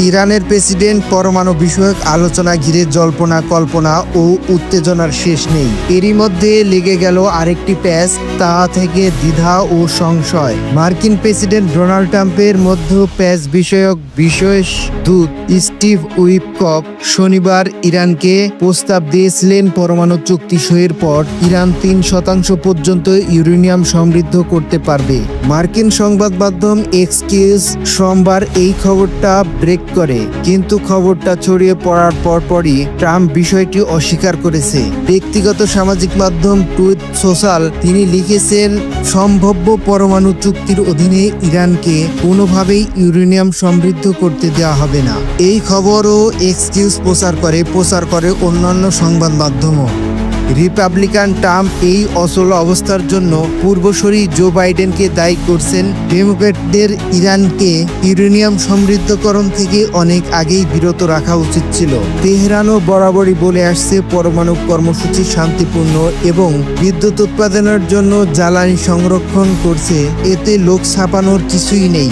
ইরানের প্রেসিডেন্ট পরমাণু বিষয়ক আলোচনা ঘিরে জল্পনা কল্পনা ও উত্তেজনার শেষ নেই। এরই মধ্যে লেগে গেল আরেকটি প্যাচ, তা থেকে দ্বিধা ও সংশয়। মার্কিন প্রেসিডেন্ট ডোনাল্ড ট্রাম্পের মধ্যে প্যাচ বিষয়ক বিশেষ দূত স্টিভ উইটকফ শনিবার ইরানকে প্রস্তাব দিয়েছিলেন পরমাণু চুক্তি সইয়ের পর ইরান 3% পর্যন্ত ইউরেনিয়াম সমৃদ্ধ করতে পারবে। মার্কিন সংবাদ মাধ্যম এক্সকিউজ সোমবার এই খবরটা ব্রেক করে, কিন্তু খবরটা ছড়িয়ে পড়ার পরপরই ট্রাম্প বিষয়টি অস্বীকার করেছে। ব্যক্তিগত সামাজিক মাধ্যম ট্রুথ সোশ্যাল তিনি লিখেছেন, সম্ভাব্য পরমাণু চুক্তির অধীনে ইরানকে কোনোভাবেই ইউরেনিয়াম সমৃদ্ধ করতে দেওয়া হবে না। এই খবরও এক্সকিউজ প্রচার করে অন্যান্য সংবাদ মাধ্যমও। রিপাবলিকান ট্রাম্প এই অচল অবস্থার জন্য পূর্বসূরি জো বাইডেনকে দায়ী করছেন। ডেমোক্র্যাটদের ইরানকে ইউরেনিয়াম সমৃদ্ধকরণ থেকে অনেক আগেই বিরত রাখা উচিত ছিল। তেহরানও বরাবরই বলে আসছে পরমাণু কর্মসূচি শান্তিপূর্ণ এবং বিদ্যুৎ উৎপাদনের জন্য জ্বালানি সংরক্ষণ করছে, এতে লোক ছাপানোর কিছুই নেই।